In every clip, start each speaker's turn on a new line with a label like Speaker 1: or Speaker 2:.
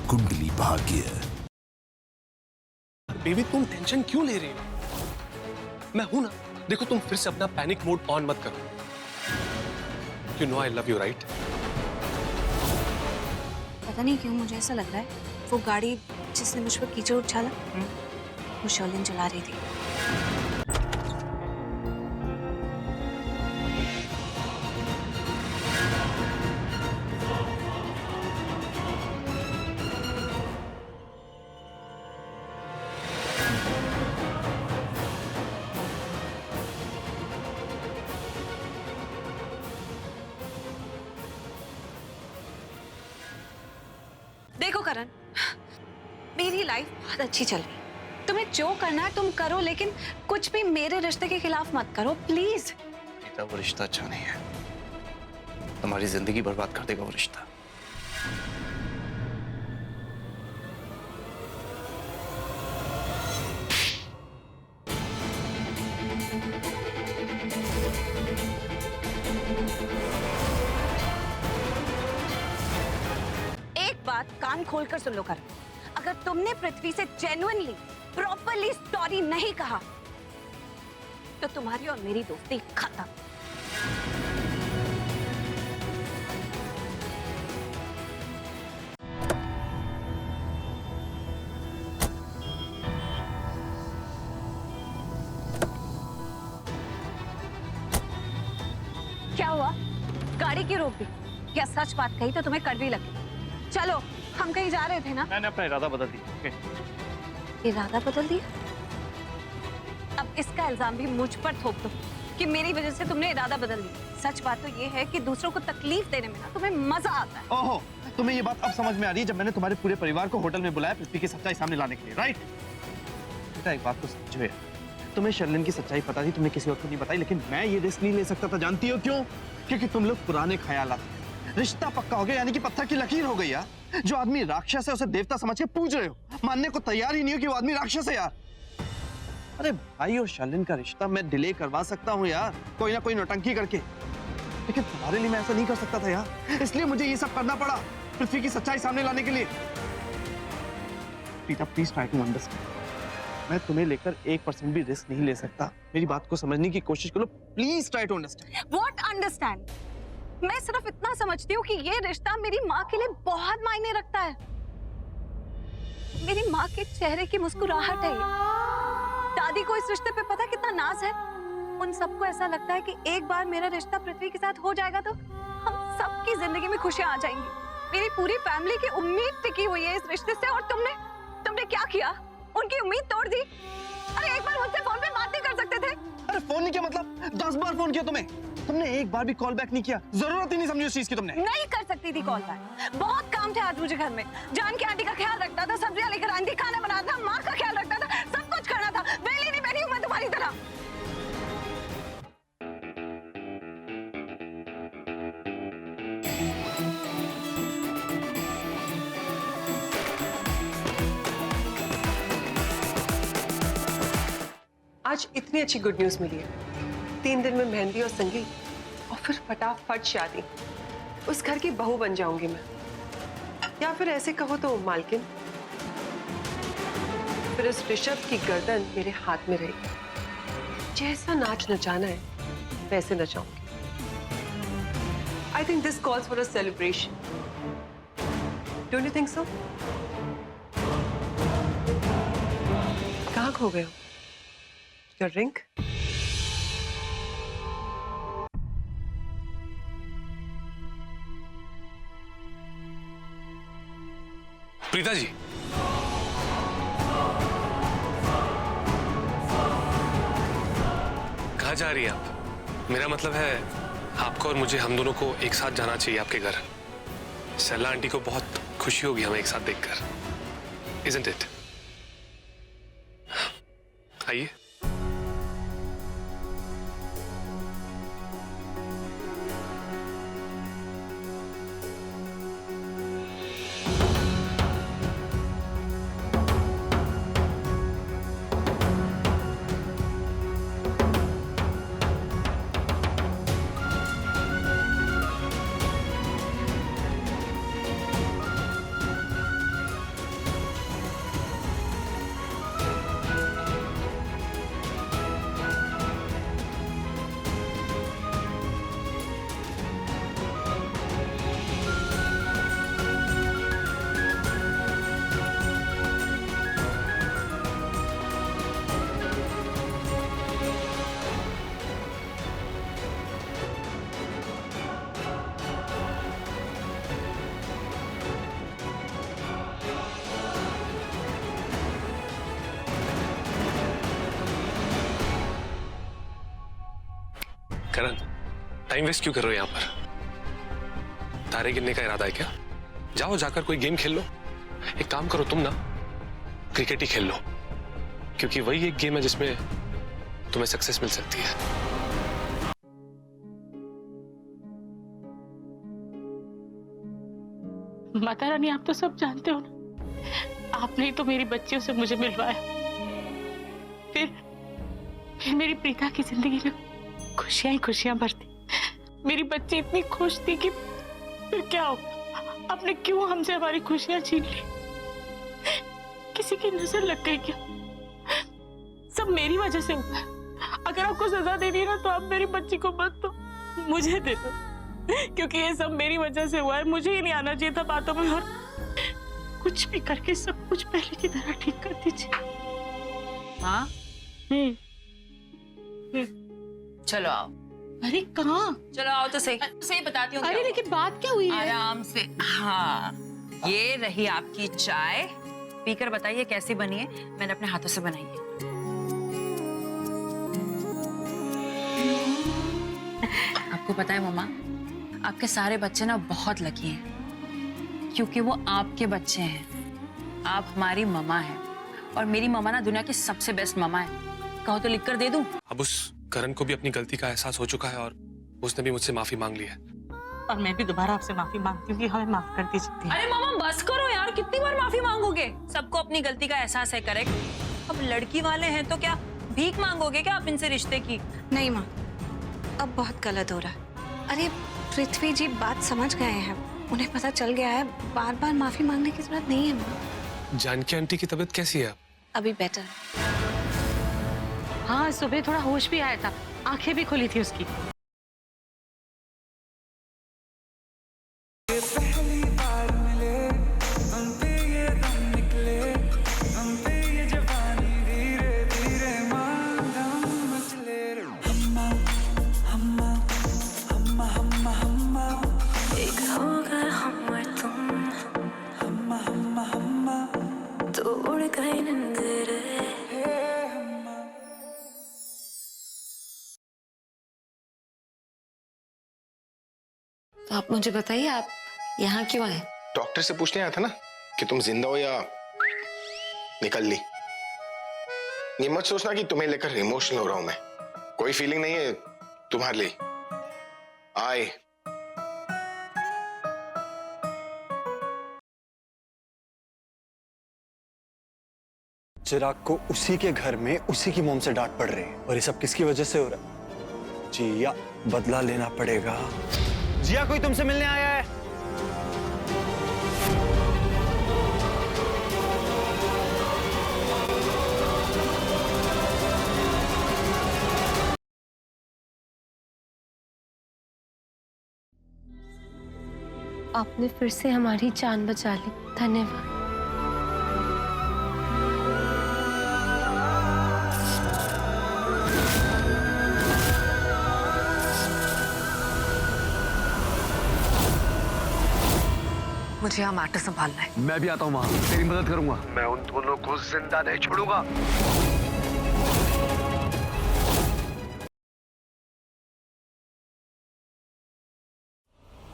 Speaker 1: Kundali Bhagya.
Speaker 2: Baby तुम tension क्यों ले रही हो? मैं हूं ना। देखो तुम फिर से अपना पैनिक मोड ऑन मत करो। You know I love you, right?
Speaker 3: पता नहीं क्यों मुझे ऐसा लग रहा है वो गाड़ी जिसने मुझ पर कीचड़ उछाला वो शर्लिन चला रही थी। देखो करण, मेरी लाइफ बहुत अच्छी चल रही है। तुम्हें जो करना है तुम करो, लेकिन कुछ भी मेरे रिश्ते के खिलाफ मत करो प्लीज।
Speaker 4: बेटा वो रिश्ता अच्छा नहीं है, तुम्हारी जिंदगी बर्बाद कर देगा वो रिश्ता।
Speaker 3: बात कान खोलकर सुन लो कर, अगर तुमने पृथ्वी से जेन्युइनली प्रॉपरली सॉरी नहीं कहा तो तुम्हारी और मेरी दोस्ती खत्म। क्या हुआ? गाड़ी क्यों रोक दी? क्या सच बात कही तो तुम्हें कड़वी लगी? चलो हम कहीं जा रहे थे ना।
Speaker 4: मैंने अपना इरादा बदल दिया।
Speaker 3: इरादा बदल दिया? अब इसका इल्जाम भी मुझ पर थोप दो कि मेरी वजह से तुमने इरादा बदल दिया। सच बात तो ये है कि दूसरों को तकलीफ देने में ना तुम्हें मजा आता है।
Speaker 5: ओहो, तुम्हें ये बात अब समझ में आ रही है जब मैंने तुम्हारे पूरे परिवार को होटल में बुलाया पृथ्वी की सच्चाई सामने लाने के लिए, राइट? बेटा एक बात तो समझो यार, तुम्हें शर्लिन की सच्चाई पता थी, तुमने किसी और को नहीं बताई, लेकिन मैं ये रिस्क नहीं ले सकता था। जानती हो क्यों? क्योंकि तुम लोग पुराने ख्यालात, रिश्ता पक्का हो गया, यानी कि पत्थर की लकीर हो गई यार। जो आदमी राक्षस है उसे देवता समझ के पूज रहे हो, मानने को तैयार ही नहीं हो कि वो आदमी राक्षस है यार। अरे भाई और शर्लिन का रिश्ता मैं डिले करवा सकता हूँ यार, कोई ना कोई नौटंकी करके, लेकिन तुम्हारे लिए मैं ऐसा नहीं कर सकता था यार। इसलिए मुझे ये सब करना पड़ा पृथ्वी की सच्चाई सामने लाने के लिए। Preeta please try to understand, मैं तुम्हें लेकर 1% भी रिस्क नहीं ले सकता। मेरी बात को समझने की कोशिश करो, please try to understand.
Speaker 3: What understand? मैं सिर्फ इतना समझती हूँ कि ये रिश्ता मेरी माँ के लिए बहुत मायने रखता है। मेरी माँ के चेहरे की मुस्कुराहट है ये। दादी को इस रिश्ते पे पता कितना नाज है। उन सबको ऐसा लगता है कि एक बार मेरा रिश्ता पृथ्वी के साथ हो जाएगा तो हम सबकी जिंदगी में खुशियां आ जाएंगी। मेरी पूरी फैमिली की उम्मीद टिकी हुई है इस रिश्ते से, और तुमने क्या किया? उनकी उम्मीद तोड़ दी। अरे एक बार मुझसे फोन पे बात नहीं कर सकते थे?
Speaker 5: अरे फोन नहीं किया मतलब 10 बार फोन किया तुम्हें, तुमने एक बार भी कॉल बैक नहीं किया। जरूरत ही नहीं समझी उस चीज की तुमने।
Speaker 3: नहीं कर सकती थी कॉल बैक, बहुत काम थे आज मुझे घर में। जान के आंटी का ख्याल रखना था, सब्जियां लेकर आती थी, खाना बनाना था, माँ का ख्याल रखना था, सब कुछ करना था। वेली नहीं बैठी हूँ मैं तुम्हारी तरह।
Speaker 6: आज इतनी अच्छी गुड न्यूज मिली है। 3 दिन में मेहंदी और संगीत और फिर फटाफट शादी। उस घर की बहू बन जाऊंगी मैं, या फिर ऐसे कहो तो मालकिन। फिर उस ऋषभ की गर्दन मेरे हाथ में रहेगी। जैसा नाच नचाना है वैसे नचाऊंगी। I think this calls for a celebration. Don't you think so? कहाँ खो गए हो? Your ring?
Speaker 2: प्रीता जी, कहाँ जा रही हैं आप? मेरा मतलब है आपको और मुझे, हम दोनों को एक साथ जाना चाहिए आपके घर। सेल्ला आंटी को बहुत खुशी होगी हमें एक साथ देखकर, isn't it? आइए। करण, टाइम वेस्ट क्यों कर रहे हो यहाँ पर? तारे गिनने का इरादा है क्या? जाओ जाकर कोई गेम खेल लो। एक काम करो तुम ना, क्रिकेट ही खेल लो, क्योंकि वही एक गेम है जिसमें तुम्हें सक्सेस मिल सकती है।
Speaker 1: माता रानी, आप तो सब जानते हो ना, आपने ही तो मेरी बच्चियों से मुझे मिलवाया। फिर मेरी प्रीता की जिंदगी में खुशियां ही खुशियां भरती। मेरी बच्ची इतनी खुश थी कि फिर क्या हो, आपने क्यों हमसे हमारी खुशियां छीन ली? किसी की नजर लग गई क्या? सब मेरी वजह से हुआ है। अगर आपको सजा देनी है ना, तो आप मेरी बच्ची को मत दो, मुझे दे दो, क्योंकि ये सब मेरी वजह से हुआ है। मुझे ही नहीं आना चाहिए था बातों में, और कुछ भी करके सब कुछ पहले की तरह ठीक कर दीजिए।
Speaker 7: हाँ, चलो आओ।
Speaker 1: अरे कहाँ?
Speaker 7: चलो आओ तो सही, सही बताती हूँ।
Speaker 1: अरे लेकिन बात क्या हुई है?
Speaker 7: आराम से। हाँ, ये रही आपकी चाय, पीकर बताइए कैसी बनी है। मैंने अपने हाथों से बनाई है। आपको पता है मम्मा, आपके सारे बच्चे ना बहुत लकी हैं, क्योंकि वो आपके बच्चे हैं। आप हमारी मम्मा हैं, और मेरी मम्मा ना दुनिया की सबसे बेस्ट मम्मा है। कहो तो लिख कर दे दूं?
Speaker 2: अब उस करण को भी अपनी गलती का एहसास हो चुका है और उसने भी मुझसे माफी मांग ली है।
Speaker 1: और मैं भी दोबारा आपसे माफी मांगती हूँ कि हमें माफ कर दीजिए।
Speaker 7: अरे मामा बस करो यार, कितनी बार माफी मांगोगे? सबको अपनी गलती का एहसास है, करेक्ट? अब लड़की वाले हैं तो क्या भीख मांगोगे क्या आप इनसे रिश्ते की?
Speaker 3: नहीं माँ, अब बहुत गलत हो रहा है। अरे पृथ्वी जी बात समझ गए हैं, उन्हें पता चल गया है, बार बार माफी मांगने की जरूरत नहीं है माँ।
Speaker 2: जानकी आंटी की तबीयत कैसी है?
Speaker 3: अभी बेटर।
Speaker 1: हाँ, सुबह थोड़ा होश भी आया था, आंखें भी खुली थी उसकी।
Speaker 8: तो आप मुझे बताइए, आप यहाँ क्यों आए?
Speaker 9: डॉक्टर से पूछने आया था ना कि तुम जिंदा हो या निकल ली। ये मत सोचना कि तुम्हें लेकर इमोशनल हो रहा हूं मैं, कोई फीलिंग नहीं है तुम्हारे लिए। आए
Speaker 10: चिराग को उसी के घर में उसी की मोम से डांट पड़ रही है, और ये सब किसकी वजह से हो रहा है? जिया, बदला लेना पड़ेगा। जिया, कोई तुमसे मिलने आया है?
Speaker 8: आपने फिर से हमारी जान बचा ली, धन्यवाद।
Speaker 7: मुझे यहाँ मैटर संभालना है।
Speaker 10: मैं भी आता हूँ वहां, तेरी मदद करूंगा। मैं उन दोनों को जिंदा नहीं छोड़ूंगा।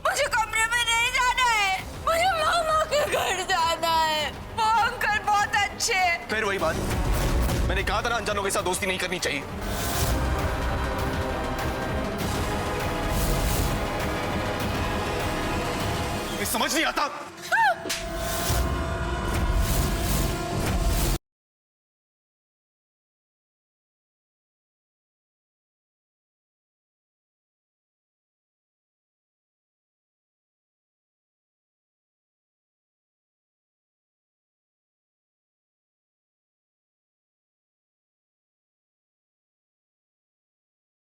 Speaker 7: मुझे कमरे में नहीं जाना है, मुझे मामा के घर जाना है। वो अंकल बहुत अच्छे।
Speaker 9: फिर वही बात, मैंने कहा था ना अनजानों के साथ दोस्ती नहीं करनी चाहिए। समझ नहीं आता।